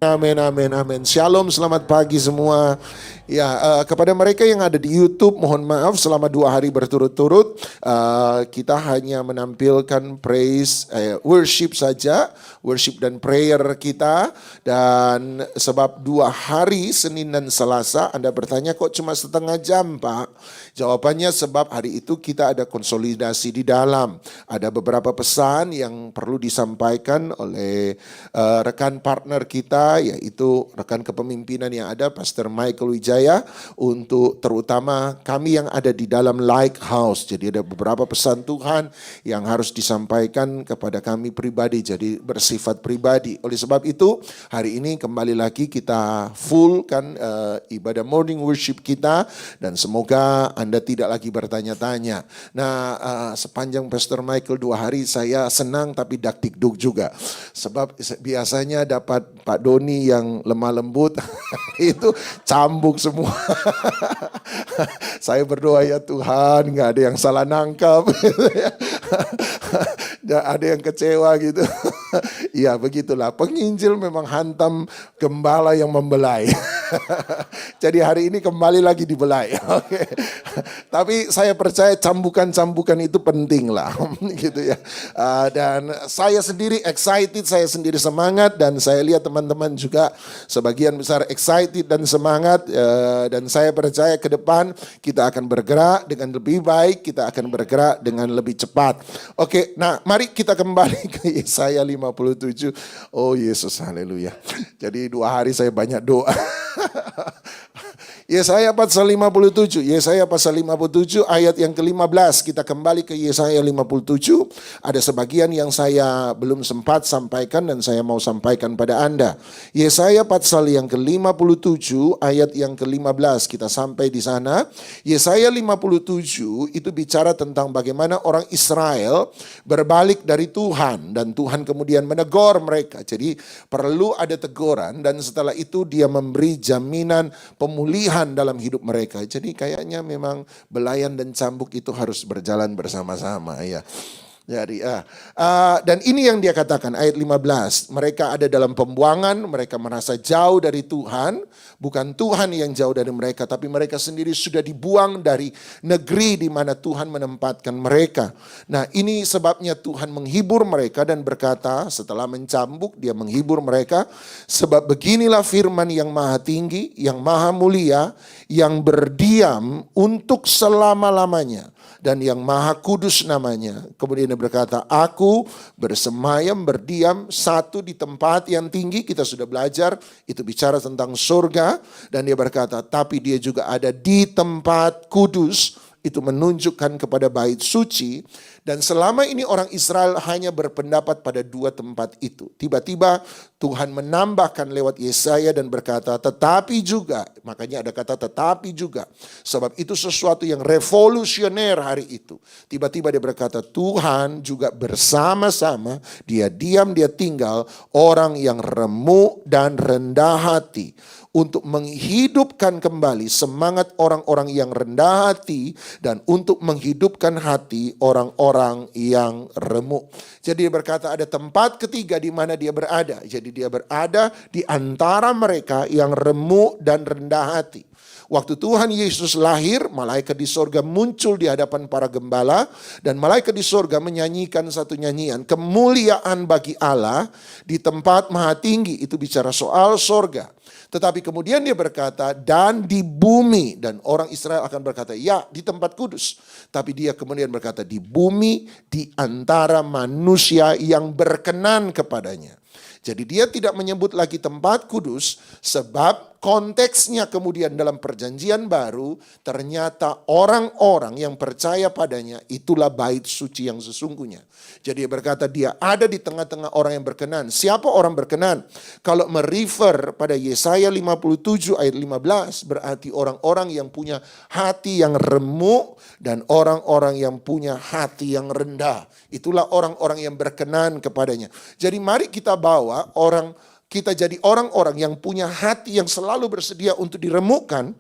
Amin, amin, amin. Shalom, selamat pagi semua. Ya, kepada mereka yang ada di YouTube, mohon maaf selama 2 hari berturut-turut kita hanya menampilkan praise, worship saja, worship dan prayer kita. Dan sebab 2 hari, Senin dan Selasa, Anda bertanya kok cuma setengah jam Pak? Jawabannya sebab hari itu kita ada konsolidasi di dalam. Ada beberapa pesan yang perlu disampaikan oleh rekan partner kita, yaitu rekan kepemimpinan yang ada, Pastor Michael Wijaya, untuk terutama kami yang ada di dalam Lighthouse. Jadi ada beberapa pesan Tuhan yang harus disampaikan kepada kami pribadi, jadi bersifat pribadi. Oleh sebab itu, hari ini kembali lagi kita full kan ibadah morning worship kita, dan semoga Anda tidak lagi bertanya-tanya. Nah, sepanjang Pastor Michael 2 hari saya senang tapi dakdikduk juga. Sebab biasanya dapat Pak Doni yang lemah lembut itu cambuk semua. Saya berdoa, ya Tuhan, nggak ada yang salah nangkap, nggak ada yang kecewa gitu. Ya begitulah, penginjil memang hantam gembala yang membelai. Jadi hari ini kembali lagi dibelai. Oke. Tapi saya percaya cambukan-cambukan itu penting lah, gitu ya. Dan saya sendiri excited, saya sendiri semangat, dan saya lihat teman-teman juga sebagian besar excited dan semangat. Dan saya percaya ke depan kita akan bergerak dengan lebih baik, kita akan bergerak dengan lebih cepat. Oke, nah mari kita kembali ke Yesaya 57. Oh Yesus, haleluya. Jadi 2 hari saya banyak doa. Yesaya pasal 57, Yesaya pasal 57 ayat yang ke-15. Kita kembali ke Yesaya 57. Ada sebagian yang saya belum sempat sampaikan dan saya mau sampaikan pada Anda. Yesaya pasal yang ke-57 ayat yang ke-15, kita sampai di sana. Yesaya 57 itu bicara tentang bagaimana orang Israel berbalik dari Tuhan, dan Tuhan kemudian menegur mereka. Jadi perlu ada teguran, dan setelah itu dia memberi jaminan pemulihan dalam hidup mereka. Jadi kayaknya memang belayan dan cambuk itu harus berjalan bersama-sama ya. Jadi dan ini yang dia katakan ayat 15, mereka ada dalam pembuangan, mereka merasa jauh dari Tuhan, bukan Tuhan yang jauh dari mereka, tapi mereka sendiri sudah dibuang dari negeri di mana Tuhan menempatkan mereka. Nah, ini sebabnya Tuhan menghibur mereka dan berkata, setelah mencambuk dia menghibur mereka, sebab beginilah firman yang maha tinggi, yang maha mulia, yang berdiam untuk selama-lamanya, dan yang maha kudus namanya. Kemudian dia berkata, aku bersemayam, berdiam satu di tempat yang tinggi. Kita sudah belajar, itu bicara tentang surga. Dan dia berkata, tapi dia juga ada di tempat kudus. Itu menunjukkan kepada bait suci. Dan selama ini orang Israel hanya berpendapat pada 2 tempat itu. Tiba-tiba Tuhan menambahkan lewat Yesaya dan berkata, tetapi juga, makanya ada kata tetapi juga. Sebab itu sesuatu yang revolusioner hari itu. Tiba-tiba dia berkata, Tuhan juga bersama-sama, dia diam, dia tinggal, orang yang remuk dan rendah hati, untuk menghidupkan kembali semangat orang-orang yang rendah hati, dan untuk menghidupkan hati orang-orang yang remuk. Jadi dia berkata ada tempat ketiga di mana dia berada. Jadi dia berada di antara mereka yang remuk dan rendah hati. Waktu Tuhan Yesus lahir, malaikat di sorga muncul di hadapan para gembala, dan malaikat di sorga menyanyikan satu nyanyian, kemuliaan bagi Allah di tempat maha tinggi. Itu bicara soal sorga. Tetapi kemudian dia berkata, dan di bumi, dan orang Israel akan berkata, ya di tempat kudus. Tapi dia kemudian berkata, di bumi, di antara manusia yang berkenan kepadanya. Jadi dia tidak menyebut lagi tempat kudus, sebab konteksnya kemudian dalam perjanjian baru, ternyata orang-orang yang percaya padanya itulah bait suci yang sesungguhnya. Jadi dia berkata dia ada di tengah-tengah orang yang berkenan. Siapa orang berkenan? Kalau merefer pada Yesaya 57 ayat 15, berarti orang-orang yang punya hati yang remuk dan orang-orang yang punya hati yang rendah. Itulah orang-orang yang berkenan kepadanya. Jadi mari kita bawa kita jadi orang-orang yang punya hati yang selalu bersedia untuk diremukkan,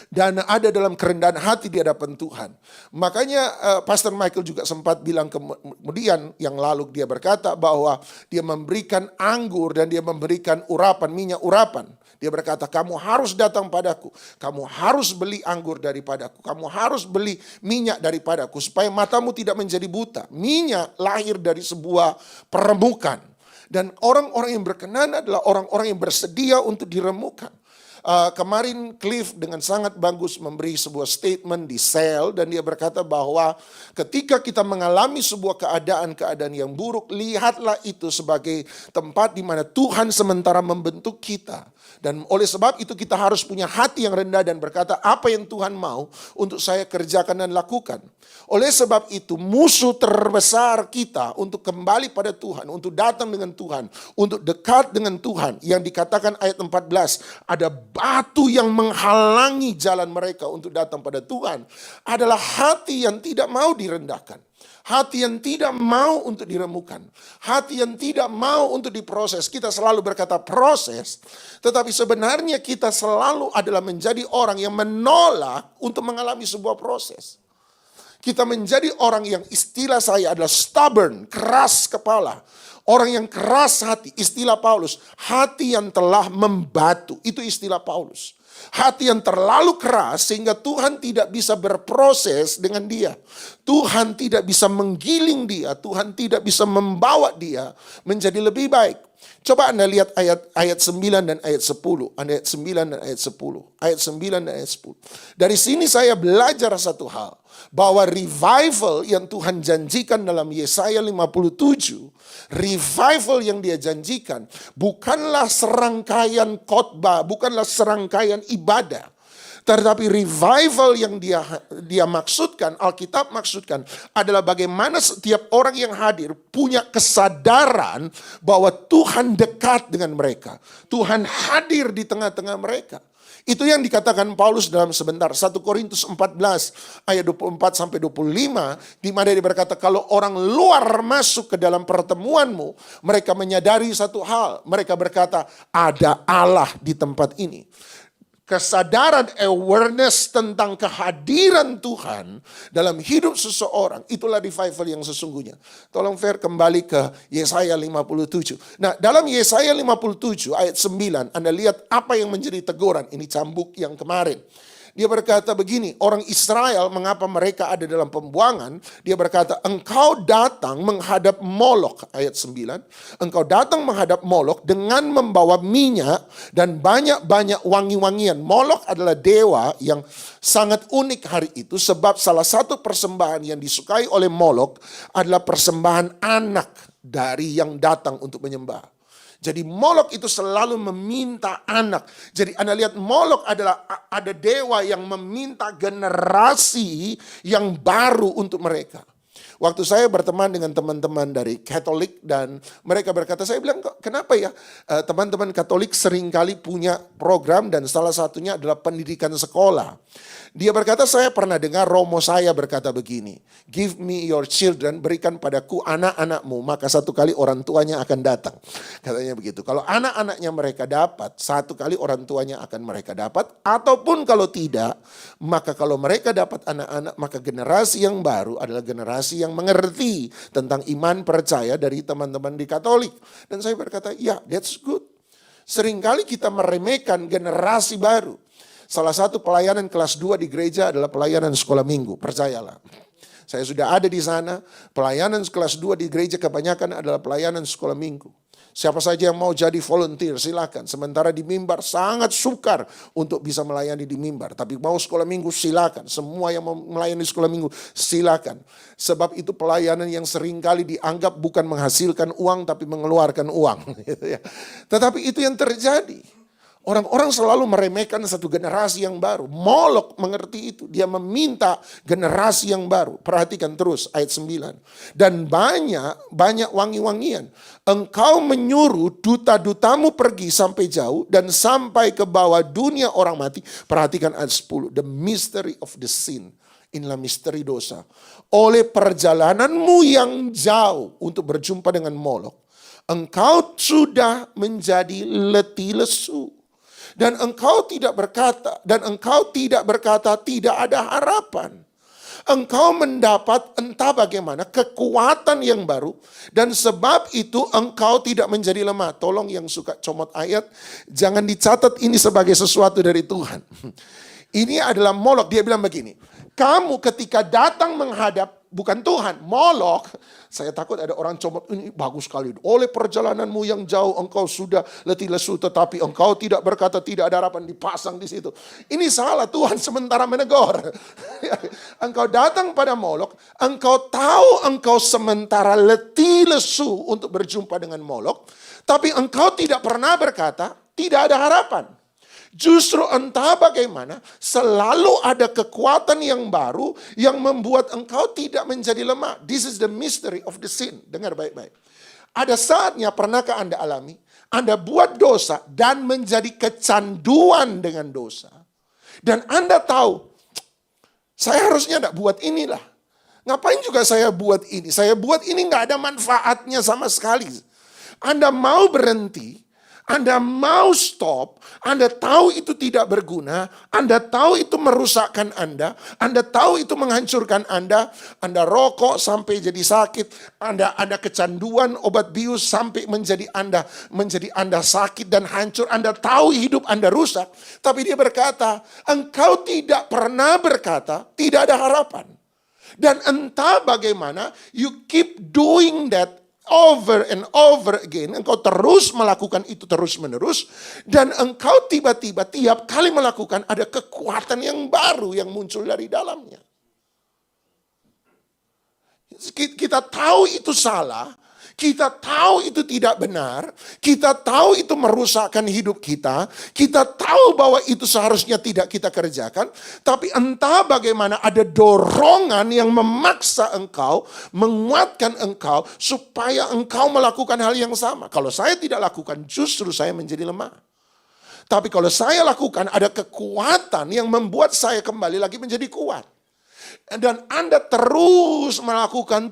dan ada dalam kerendahan hati di hadapan Tuhan. Makanya Pastor Michael juga sempat bilang kemudian yang lalu, dia berkata bahwa dia memberikan anggur dan dia memberikan urapan, minyak urapan. Dia berkata, kamu harus datang padaku, kamu harus beli anggur daripadaku, kamu harus beli minyak daripadaku, supaya matamu tidak menjadi buta. Minyak lahir dari sebuah peremukan. Dan orang-orang yang berkenan adalah orang-orang yang bersedia untuk diremukan. Kemarin Cliff dengan sangat bagus memberi sebuah statement di sel, dan dia berkata bahwa ketika kita mengalami sebuah keadaan-keadaan yang buruk, lihatlah itu sebagai tempat di mana Tuhan sementara membentuk kita. Dan oleh sebab itu kita harus punya hati yang rendah dan berkata, apa yang Tuhan mau untuk saya kerjakan dan lakukan. Oleh sebab itu musuh terbesar kita untuk kembali pada Tuhan, untuk datang dengan Tuhan, untuk dekat dengan Tuhan, yang dikatakan ayat 14, ada batu yang menghalangi jalan mereka untuk datang pada Tuhan, adalah hati yang tidak mau direndahkan. Hati yang tidak mau untuk diremukan. Hati yang tidak mau untuk diproses. Kita selalu berkata proses, tetapi sebenarnya kita selalu adalah menjadi orang yang menolak untuk mengalami sebuah proses. Kita menjadi orang yang istilah saya adalah stubborn, keras kepala. Orang yang keras hati, istilah Paulus, hati yang telah membatu, itu istilah Paulus. Hati yang terlalu keras sehingga Tuhan tidak bisa berproses dengan dia. Tuhan tidak bisa menggiling dia, Tuhan tidak bisa membawa dia menjadi lebih baik. Coba Anda lihat ayat 9 dan ayat 10. Ayat 9 dan ayat 10. Ayat 9 dan ayat 10. Dari sini saya belajar satu hal. Bahwa revival yang Tuhan janjikan dalam Yesaya 57. Revival yang dia janjikan bukanlah serangkaian khotbah, bukanlah serangkaian ibadah. Tetapi revival yang dia maksudkan, Alkitab maksudkan adalah bagaimana setiap orang yang hadir punya kesadaran bahwa Tuhan dekat dengan mereka. Tuhan hadir di tengah-tengah mereka. Itu yang dikatakan Paulus dalam sebentar. 1 Korintus 14 ayat 24 sampai 25. Di mana dia berkata, kalau orang luar masuk ke dalam pertemuanmu, mereka menyadari satu hal. Mereka berkata, ada Allah di tempat ini. Kesadaran, awareness tentang kehadiran Tuhan dalam hidup seseorang, itulah revival yang sesungguhnya. Tolong Fer kembali ke Yesaya 57. Nah, dalam Yesaya 57 ayat 9, Anda lihat apa yang menjadi teguran. Ini cambuk yang kemarin. Dia berkata begini, orang Israel mengapa mereka ada dalam pembuangan? Dia berkata, engkau datang menghadap Molok, ayat 9. Engkau datang menghadap Molok dengan membawa minyak dan banyak-banyak wangi-wangian. Molok adalah dewa yang sangat unik hari itu, sebab salah satu persembahan yang disukai oleh Molok adalah persembahan anak dari yang datang untuk menyembah. Jadi Molok itu selalu meminta anak. Jadi Anda lihat Molok adalah ada dewa yang meminta generasi yang baru untuk mereka. Waktu saya berteman dengan teman-teman dari Katolik dan mereka berkata, saya bilang, kenapa ya teman-teman Katolik seringkali punya program dan salah satunya adalah pendidikan sekolah. Dia berkata, saya pernah dengar Romo saya berkata begini, give me your children, berikan padaku anak-anakmu, maka satu kali orang tuanya akan datang. Katanya begitu. Kalau anak-anaknya mereka dapat, satu kali orang tuanya akan mereka dapat. Ataupun kalau tidak, maka kalau mereka dapat anak-anak, maka generasi yang baru adalah generasi yang mengerti tentang iman percaya dari teman-teman di Katolik. Dan saya berkata, ya, that's good. Seringkali kita meremehkan generasi baru. Salah satu pelayanan kelas 2 di gereja adalah pelayanan sekolah minggu, percayalah. Saya sudah ada di sana, pelayanan kelas 2 di gereja kebanyakan adalah pelayanan sekolah minggu. Siapa saja yang mau jadi volunteer silakan. Sementara di mimbar sangat sukar untuk bisa melayani di mimbar. Tapi mau sekolah minggu silakan. Semua yang mau melayani di sekolah minggu silakan. Sebab itu pelayanan yang seringkali dianggap bukan menghasilkan uang tapi mengeluarkan uang. Tetapi itu yang terjadi. Orang-orang selalu meremehkan satu generasi yang baru. Molok mengerti itu. Dia meminta generasi yang baru. Perhatikan terus ayat 9. Dan banyak wangi-wangian. Engkau menyuruh duta-dutamu pergi sampai jauh dan sampai ke bawah dunia orang mati. Perhatikan ayat 10. The mystery of the sin. Inilah misteri dosa. Oleh perjalananmu yang jauh untuk berjumpa dengan Molok, engkau sudah menjadi letih lesu. Dan engkau tidak berkata tidak ada harapan. Engkau mendapat entah bagaimana kekuatan yang baru. Dan sebab itu engkau tidak menjadi lemah. Tolong yang suka comot ayat, jangan dicatat ini sebagai sesuatu dari Tuhan. Ini adalah Molok. Dia bilang begini, kamu ketika datang menghadap, bukan Tuhan, Molok. Saya takut ada orang comot, ini bagus sekali. Oleh perjalananmu yang jauh engkau sudah letih lesu, tetapi engkau tidak berkata tidak ada harapan, dipasang di situ. Ini salah, Tuhan sementara menegur. Engkau datang pada Molok, engkau tahu engkau sementara letih lesu untuk berjumpa dengan Molok, tapi engkau tidak pernah berkata tidak ada harapan. Justru entah bagaimana selalu ada kekuatan yang baru yang membuat engkau tidak menjadi lemah. This is the mystery of the sin. Dengar baik-baik. Ada saatnya pernahkah Anda alami? Anda buat dosa dan menjadi kecanduan dengan dosa. Dan Anda tahu, saya harusnya tidak buat inilah. Ngapain juga saya buat ini? Saya buat ini nggak ada manfaatnya sama sekali. Anda mau berhenti, Anda mau stop, Anda tahu itu tidak berguna, Anda tahu itu merusakkan Anda tahu itu menghancurkan Anda rokok sampai jadi sakit, Anda ada kecanduan obat bius sampai menjadi Anda sakit dan hancur, Anda tahu hidup Anda rusak, tapi dia berkata, engkau tidak pernah berkata, tidak ada harapan. Dan entah bagaimana, you keep doing that over and over again, engkau terus melakukan itu terus menerus, dan engkau tiba-tiba tiap kali melakukan ada kekuatan yang baru yang muncul dari dalamnya. Kita tahu itu salah, kita tahu itu tidak benar, kita tahu itu merusakkan hidup kita tahu bahwa itu seharusnya tidak kita kerjakan, tapi entah bagaimana ada dorongan yang memaksa engkau, menguatkan engkau, supaya engkau melakukan hal yang sama. Kalau saya tidak lakukan, justru saya menjadi lemah. Tapi kalau saya lakukan, ada kekuatan yang membuat saya kembali lagi menjadi kuat. Dan Anda terus melakukan.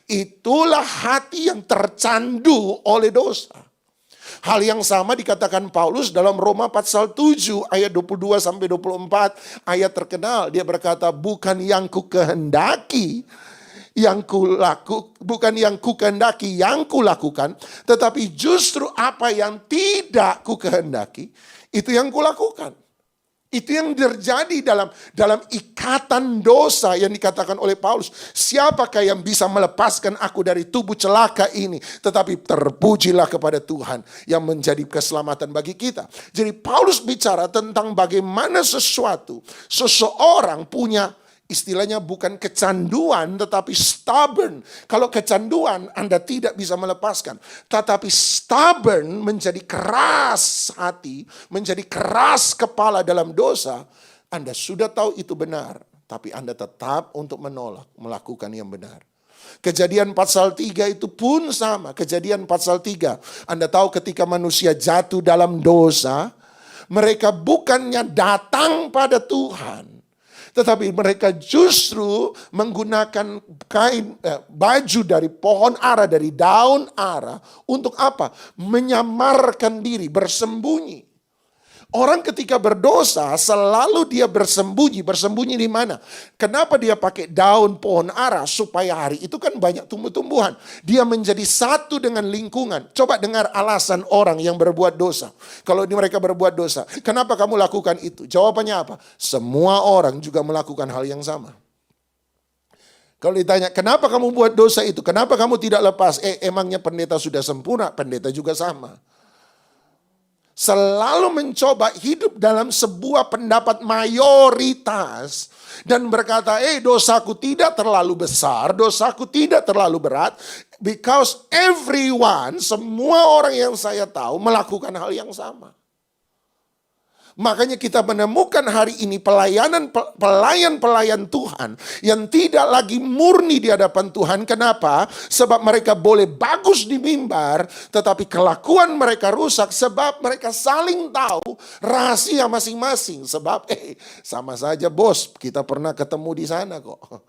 Itulah hati yang tercandu oleh dosa. Hal yang sama dikatakan Paulus dalam Roma pasal 7 ayat 22 sampai 24, ayat terkenal. Dia berkata, bukan yang ku kehendaki yang kulakukan, tetapi justru apa yang tidak ku kehendaki, itu yang kulakukan. Itu yang terjadi dalam ikatan dosa yang dikatakan oleh Paulus. Siapakah yang bisa melepaskan aku dari tubuh celaka ini? Tetapi terpujilah kepada Tuhan yang menjadi keselamatan bagi kita. Jadi Paulus bicara tentang bagaimana seseorang punya, istilahnya bukan kecanduan tetapi stubborn. Kalau kecanduan Anda tidak bisa melepaskan. Tetapi stubborn menjadi keras hati, menjadi keras kepala dalam dosa. Anda sudah tahu itu benar, tapi Anda tetap untuk menolak, melakukan yang benar. Kejadian pasal 3 itu pun sama. Kejadian pasal 3. Anda tahu ketika manusia jatuh dalam dosa, mereka bukannya datang pada Tuhan, tetapi mereka justru menggunakan baju dari pohon ara, dari daun ara. Untuk apa? Menyamarkan diri, bersembunyi. Orang ketika berdosa selalu dia bersembunyi. Bersembunyi di mana? Kenapa dia pakai daun pohon ara? Supaya hari itu kan banyak tumbuh-tumbuhan. Dia menjadi satu dengan lingkungan. Coba dengar alasan orang yang berbuat dosa. Kalau mereka berbuat dosa, kenapa kamu lakukan itu? Jawabannya apa? Semua orang juga melakukan hal yang sama. Kalau ditanya, kenapa kamu buat dosa itu? Kenapa kamu tidak lepas? Emangnya pendeta sudah sempurna? Pendeta juga sama. Selalu mencoba hidup dalam sebuah pendapat mayoritas dan berkata, dosaku tidak terlalu besar, dosaku tidak terlalu berat, because everyone, semua orang yang saya tahu melakukan hal yang sama. Makanya kita menemukan hari ini pelayan-pelayan Tuhan yang tidak lagi murni di hadapan Tuhan. Kenapa? Sebab mereka boleh bagus di mimbar, tetapi kelakuan mereka rusak sebab mereka saling tahu rahasia masing-masing. Sebab sama saja bos, kita pernah ketemu di sana kok.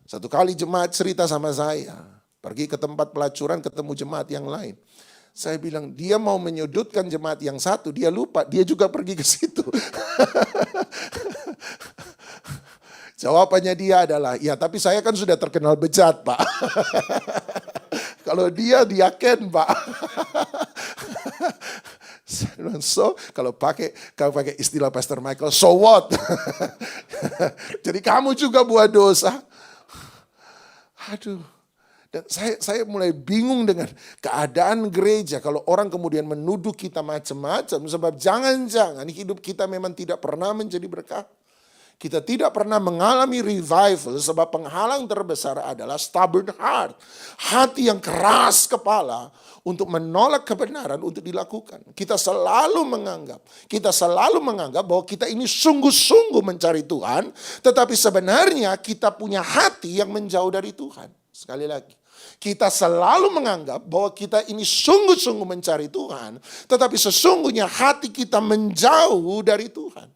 Satu kali jemaat cerita sama saya, pergi ke tempat pelacuran ketemu jemaat yang lain. Saya bilang, dia mau menyudutkan jemaat yang satu, dia lupa, dia juga pergi ke situ. Jawabannya dia adalah, ya tapi saya kan sudah terkenal bejat, Pak. Kalau dia ken, Pak. So, kalau pakai istilah Pastor Michael, so what? Jadi kamu juga buat dosa. Aduh. Dan saya mulai bingung dengan keadaan gereja kalau orang kemudian menuduh kita macam-macam, sebab jangan-jangan hidup kita memang tidak pernah menjadi berkat. Kita tidak pernah mengalami revival sebab penghalang terbesar adalah stubborn heart. Hati yang keras kepala untuk menolak kebenaran untuk dilakukan. Kita selalu menganggap bahwa kita ini sungguh-sungguh mencari Tuhan, tetapi sebenarnya kita punya hati yang menjauh dari Tuhan. Sekali lagi, kita selalu menganggap bahwa kita ini sungguh-sungguh mencari Tuhan, tetapi sesungguhnya hati kita menjauh dari Tuhan.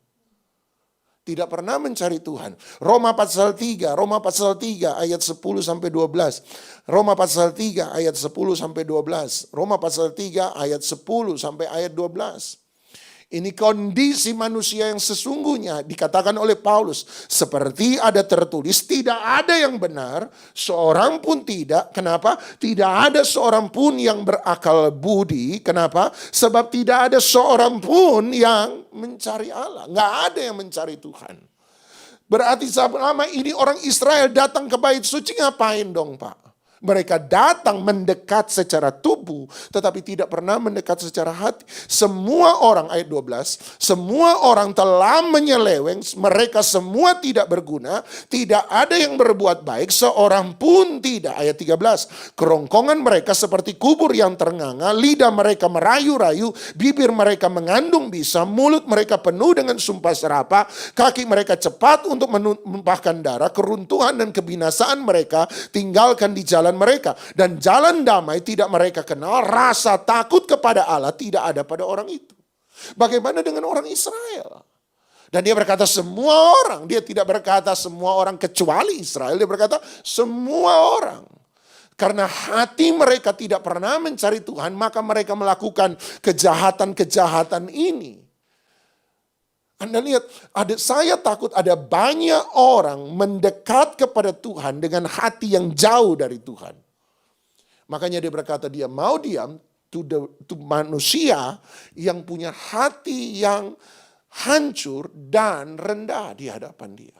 Tidak pernah mencari Tuhan. Roma pasal 3 ayat 10 sampai 12. Roma pasal 3 ayat 10 sampai 12. Roma pasal 3 ayat 10 sampai ayat 12. Ini kondisi manusia yang sesungguhnya dikatakan oleh Paulus. Seperti ada tertulis, tidak ada yang benar, seorang pun tidak. Kenapa? Tidak ada seorang pun yang berakal budi. Kenapa? Sebab tidak ada seorang pun yang mencari Allah. Nggak ada yang mencari Tuhan. Berarti selama ini orang Israel datang ke bait suci ngapain dong, Pak? Mereka datang mendekat secara tubuh, tetapi tidak pernah mendekat secara hati. Semua orang, ayat 12, semua orang telah menyeleweng, mereka semua tidak berguna, tidak ada yang berbuat baik, seorang pun tidak. Ayat 13, kerongkongan mereka seperti kubur yang ternganga, lidah mereka merayu-rayu, bibir mereka mengandung bisa, mulut mereka penuh dengan sumpah serapah, kaki mereka cepat untuk menumpahkan darah, keruntuhan dan kebinasaan mereka tinggalkan di jalan mereka, dan jalan damai tidak mereka kenal, rasa takut kepada Allah tidak ada pada orang itu. Bagaimana dengan orang Israel? Dan dia berkata semua orang, dia tidak berkata semua orang kecuali Israel, dia berkata semua orang. Karena hati mereka tidak pernah mencari Tuhan, maka mereka melakukan kejahatan-kejahatan ini. Anda lihat, saya takut ada banyak orang mendekat kepada Tuhan dengan hati yang jauh dari Tuhan. Makanya dia berkata dia mau diam to manusia yang punya hati yang hancur dan rendah di hadapan dia.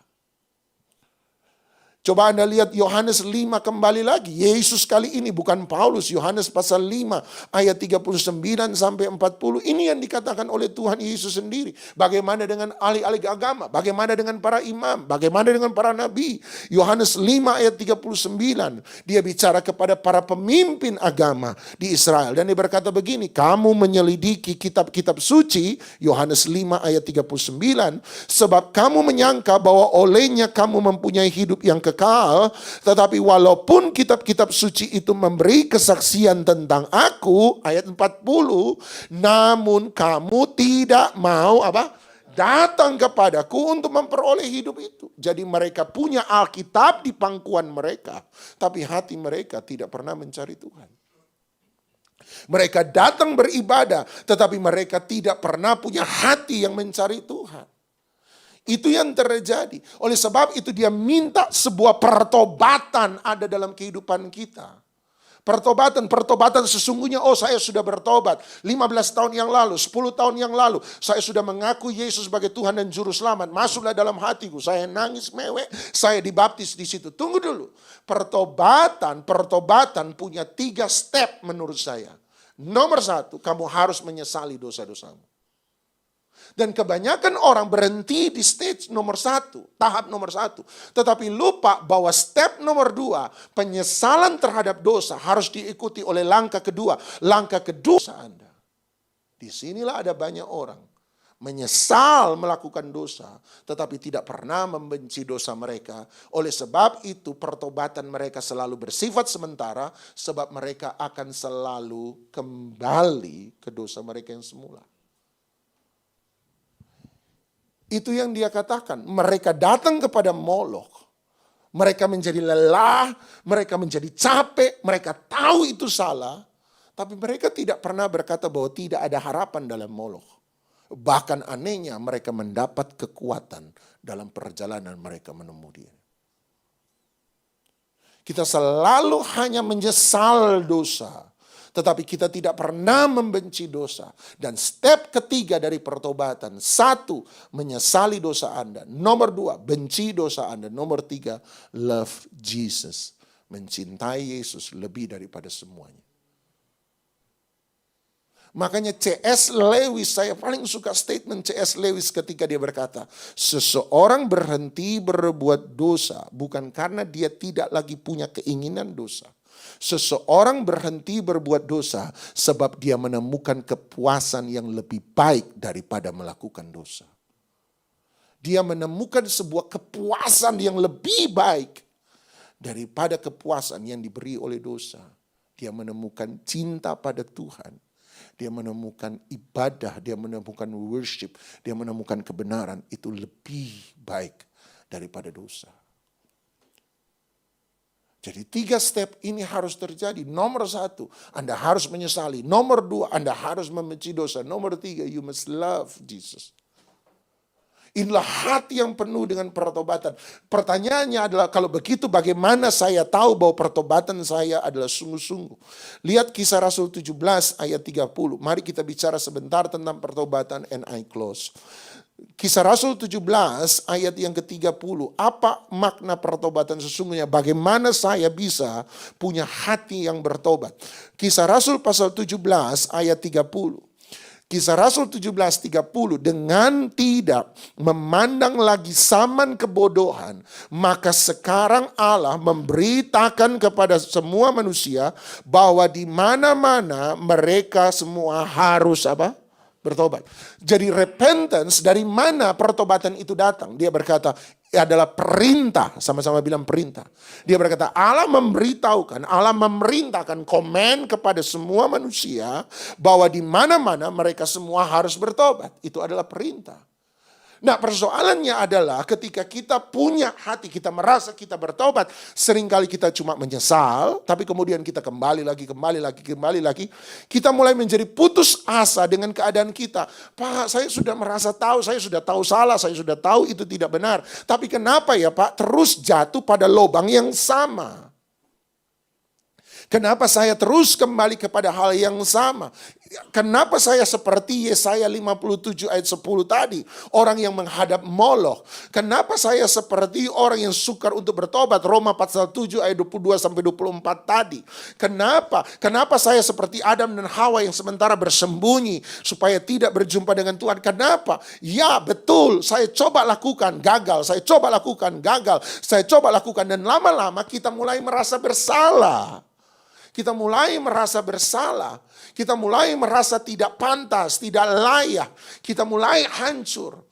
Coba Anda lihat Yohanes 5 kembali lagi. Yesus kali ini bukan Paulus. Yohanes pasal 5 ayat 39 sampai 40. Ini yang dikatakan oleh Tuhan Yesus sendiri. Bagaimana dengan ahli-ahli agama? Bagaimana dengan para imam? Bagaimana dengan para nabi? Yohanes 5 ayat 39. Dia bicara kepada para pemimpin agama di Israel. Dan dia berkata begini, kamu menyelidiki kitab-kitab suci. Yohanes 5 ayat 39. Sebab kamu menyangka bahwa olehnya kamu mempunyai hidup yang kekal, tetapi walaupun kitab-kitab suci itu memberi kesaksian tentang aku, ayat 40, namun kamu tidak mau datang kepadaku untuk memperoleh hidup itu. Jadi mereka punya Alkitab di pangkuan mereka, tapi hati mereka tidak pernah mencari Tuhan. Mereka datang beribadah, tetapi mereka tidak pernah punya hati yang mencari Tuhan. Itu yang terjadi. Oleh sebab itu dia minta sebuah pertobatan ada dalam kehidupan kita. Pertobatan sesungguhnya, saya sudah bertobat 15 tahun yang lalu, 10 tahun yang lalu. Saya sudah mengaku Yesus sebagai Tuhan dan Juru Selamat. Masuklah dalam hatiku, saya nangis mewek, saya dibaptis di situ. Tunggu dulu. Pertobatan punya 3 step menurut saya. Nomor 1, kamu harus menyesali dosa-dosamu. Dan kebanyakan orang berhenti di stage nomor 1, tahap nomor 1. Tetapi lupa bahwa step nomor 2, penyesalan terhadap dosa harus diikuti oleh langkah kedua. Langkah kedua Anda. Disinilah ada banyak orang menyesal melakukan dosa, tetapi tidak pernah membenci dosa mereka. Oleh sebab itu pertobatan mereka selalu bersifat sementara, sebab mereka akan selalu kembali ke dosa mereka yang semula. Itu yang dia katakan. Mereka datang kepada Molok. Mereka menjadi lelah, mereka menjadi capek, mereka tahu itu salah. Tapi mereka tidak pernah berkata bahwa tidak ada harapan dalam Moloch. Bahkan anehnya mereka mendapat kekuatan dalam perjalanan mereka menemui Dia. Kita selalu hanya menyesal dosa, tetapi kita tidak pernah membenci dosa. Dan step ketiga dari pertobatan, 1, menyesali dosa Anda. Nomor 2, benci dosa Anda. Nomor 3, love Jesus. Mencintai Yesus lebih daripada semuanya. Makanya C.S. Lewis, saya paling suka statement C.S. Lewis ketika dia berkata, seseorang berhenti berbuat dosa bukan karena dia tidak lagi punya keinginan dosa. Seseorang berhenti berbuat dosa sebab dia menemukan kepuasan yang lebih baik daripada melakukan dosa. Dia menemukan sebuah kepuasan yang lebih baik daripada kepuasan yang diberi oleh dosa. Dia menemukan cinta pada Tuhan. Dia menemukan ibadah, dia menemukan worship, dia menemukan kebenaran. Itu lebih baik daripada dosa. Jadi 3 step ini harus terjadi. Nomor 1, Anda harus menyesali. Nomor 2, Anda harus membenci dosa. Nomor 3, you must love Jesus. Inilah hati yang penuh dengan pertobatan. Pertanyaannya adalah, kalau begitu bagaimana saya tahu bahwa pertobatan saya adalah sungguh-sungguh? Lihat Kisah Rasul 17 ayat 30. Mari kita bicara sebentar tentang pertobatan and I close. Kisah Rasul 17 ayat yang ke-30. Apa makna pertobatan sesungguhnya? Bagaimana saya bisa punya hati yang bertobat? Kisah Rasul pasal 17 ayat 30. Kisah Rasul 17:30, dengan tidak memandang lagi zaman kebodohan, maka sekarang Allah memberitakan kepada semua manusia bahwa di mana-mana mereka semua harus apa? Bertobat. Jadi repentance, dari mana pertobatan itu datang? Dia berkata, adalah perintah, sama-sama bilang perintah. Dia berkata, Allah memberitahukan, Allah memerintahkan komen kepada semua manusia bahwa di mana-mana mereka semua harus bertobat. Itu adalah perintah. Nah, persoalannya adalah ketika kita punya hati, kita merasa kita bertobat, seringkali kita cuma menyesal, tapi kemudian kita kembali lagi, kita mulai menjadi putus asa dengan keadaan kita. Pak, saya sudah merasa tahu, saya sudah tahu salah, saya sudah tahu itu tidak benar. Tapi kenapa ya Pak, terus jatuh pada lubang yang sama? Kenapa saya terus kembali kepada hal yang sama? Kenapa saya seperti Yesaya 57 ayat 10 tadi, orang yang menghadap Moloch? Kenapa saya seperti orang yang sukar untuk bertobat, Roma pasal 7 ayat 22 sampai 24 tadi? Kenapa saya seperti Adam dan Hawa yang sementara bersembunyi supaya tidak berjumpa dengan Tuhan? Kenapa? Ya betul, saya coba lakukan, gagal, saya coba lakukan, gagal, saya coba lakukan, dan lama-lama kita mulai merasa bersalah. Kita mulai merasa bersalah, kita mulai merasa tidak pantas, tidak layak, kita mulai hancur.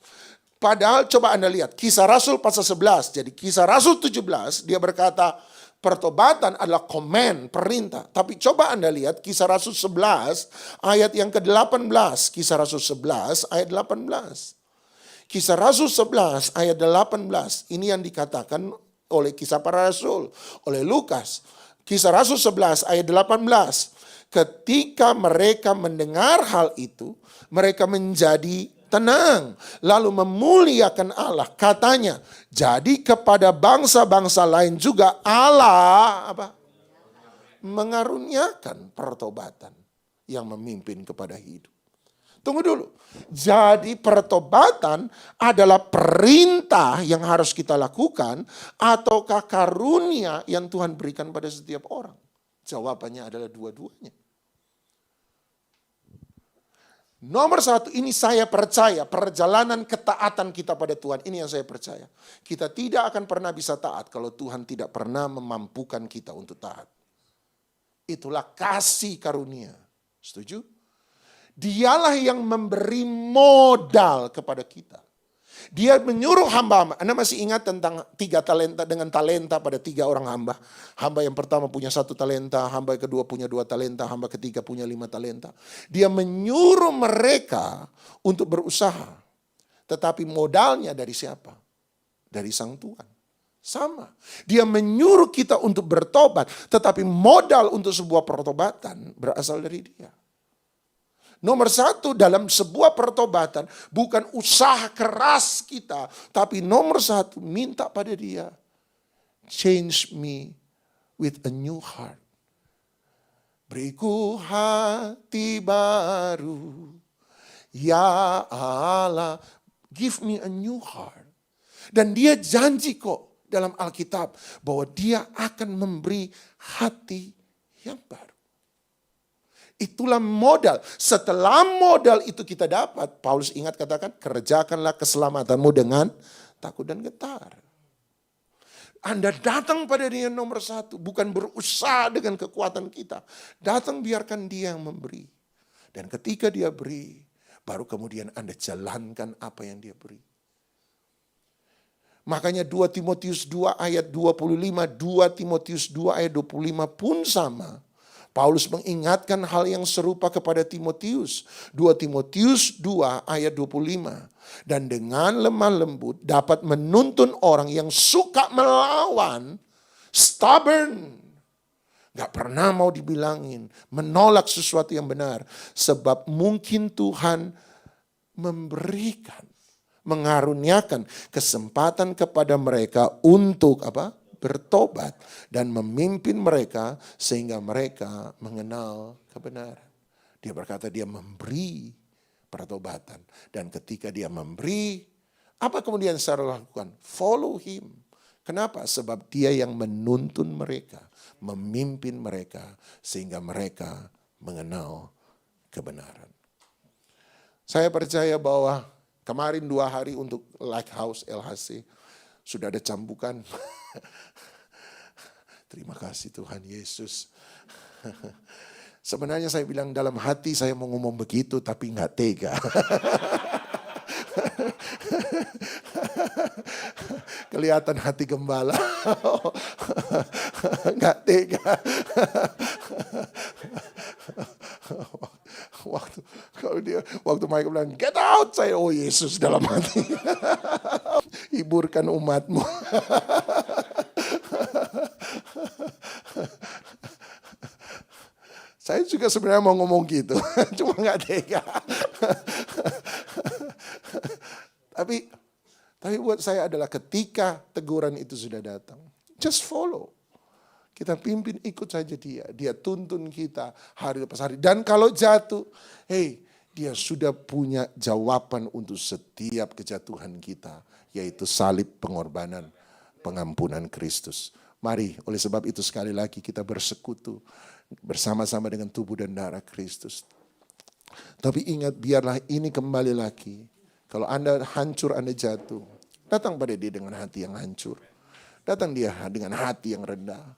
Padahal coba Anda lihat, Kisah Rasul pasal 11, jadi Kisah Rasul 17, dia berkata pertobatan adalah command, perintah. Tapi coba Anda lihat Kisah Rasul 11 ayat yang ke-18, Kisah Rasul 11 ayat 18. Kisah Rasul 11 ayat 18, ini yang dikatakan oleh Kisah Para Rasul, oleh Lukas. Kisah Rasul 11 ayat 18. Ketika mereka mendengar hal itu, mereka menjadi tenang, lalu memuliakan Allah. Katanya, jadi kepada bangsa-bangsa lain juga Allah mengaruniakan pertobatan yang memimpin kepada hidup. Tunggu dulu. Jadi pertobatan adalah perintah yang harus kita lakukan ataukah karunia yang Tuhan berikan pada setiap orang? Jawabannya adalah dua-duanya. Nomor 1, ini saya percaya, perjalanan ketaatan kita pada Tuhan, ini yang saya percaya. Kita tidak akan pernah bisa taat kalau Tuhan tidak pernah memampukan kita untuk taat. Itulah kasih karunia. Setuju? Dialah yang memberi modal kepada kita. Dia menyuruh hamba-hamba. Anda masih ingat tentang 3 talenta dengan talenta pada 3 orang hamba. Hamba yang pertama punya 1 talenta, hamba yang kedua punya 2 talenta, hamba ketiga punya 5 talenta. Dia menyuruh mereka untuk berusaha. Tetapi modalnya dari siapa? Dari Sang Tuhan. Sama. Dia menyuruh kita untuk bertobat, tetapi modal untuk sebuah pertobatan berasal dari dia. Nomor satu dalam sebuah pertobatan bukan usaha keras kita, tapi nomor satu minta pada dia, change me with a new heart. Beriku hati baru, ya Allah, give me a new heart. Dan dia janji kok dalam Alkitab bahwa dia akan memberi hati yang baru. Itulah modal. Setelah modal itu kita dapat, Paulus ingat katakan, kerjakanlah keselamatanmu dengan takut dan gentar. Anda datang pada dia nomor satu, bukan berusaha dengan kekuatan kita. Datang biarkan dia yang memberi. Dan ketika dia beri, baru kemudian Anda jalankan apa yang dia beri. Makanya 2 Timotius 2 ayat 25, 2 Timotius 2 ayat 25 pun sama. Paulus mengingatkan hal yang serupa kepada Timotius. 2 Timotius 2 ayat 25. Dan dengan lemah lembut dapat menuntun orang yang suka melawan, stubborn. Gak pernah mau dibilangin, menolak sesuatu yang benar. Sebab mungkin Tuhan memberikan, mengaruniakan kesempatan kepada mereka untuk apa? Bertobat dan memimpin mereka sehingga mereka mengenal kebenaran. Dia berkata dia memberi pertobatan. Dan ketika dia memberi, apa kemudian saya lakukan? Follow him. Kenapa? Sebab dia yang menuntun mereka, memimpin mereka sehingga mereka mengenal kebenaran. Saya percaya bahwa kemarin 2 hari untuk Lighthouse LHC sudah ada cambukan. Terima kasih Tuhan Yesus. Sebenarnya saya bilang dalam hati saya mau ngomong begitu tapi nggak tega. Kelihatan hati gembala. Nggak tega. Waktu mereka bilang get out, saya oh Yesus dalam hati. Hiburkan umatmu. Saya juga sebenarnya mau ngomong gitu, cuma nggak tega. Tapi buat saya adalah ketika teguran itu sudah datang, just follow. Kita pimpin, ikut saja dia. Dia tuntun kita hari lepas hari. Dan kalau jatuh, dia sudah punya jawaban untuk setiap kejatuhan kita, yaitu salib, pengorbanan, pengampunan Kristus. Mari, oleh sebab itu sekali lagi kita bersekutu bersama-sama dengan tubuh dan darah Kristus. Tapi ingat, biarlah ini kembali lagi. Kalau Anda hancur, Anda jatuh, datang pada dia dengan hati yang hancur. Datang dia dengan hati yang rendah.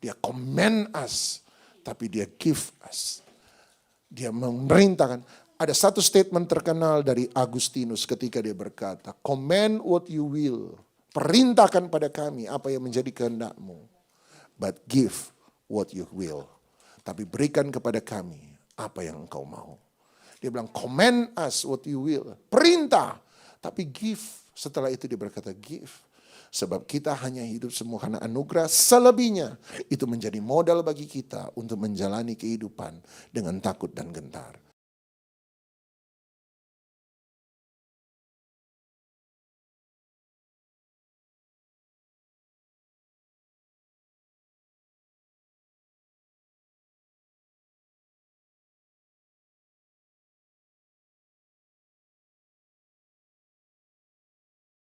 Dia commend us, tapi dia give us. Dia memerintahkan. Ada satu statement terkenal dari Agustinus ketika dia berkata, command what you will. Perintahkan pada kami apa yang menjadi kehendakmu. But give what you will. Tapi berikan kepada kami apa yang engkau mau. Dia bilang, command us what you will. Perintah, tapi give. Setelah itu dia berkata, give. Sebab kita hanya hidup semua karena anugerah, selebihnya itu menjadi modal bagi kita untuk menjalani kehidupan dengan takut dan gentar.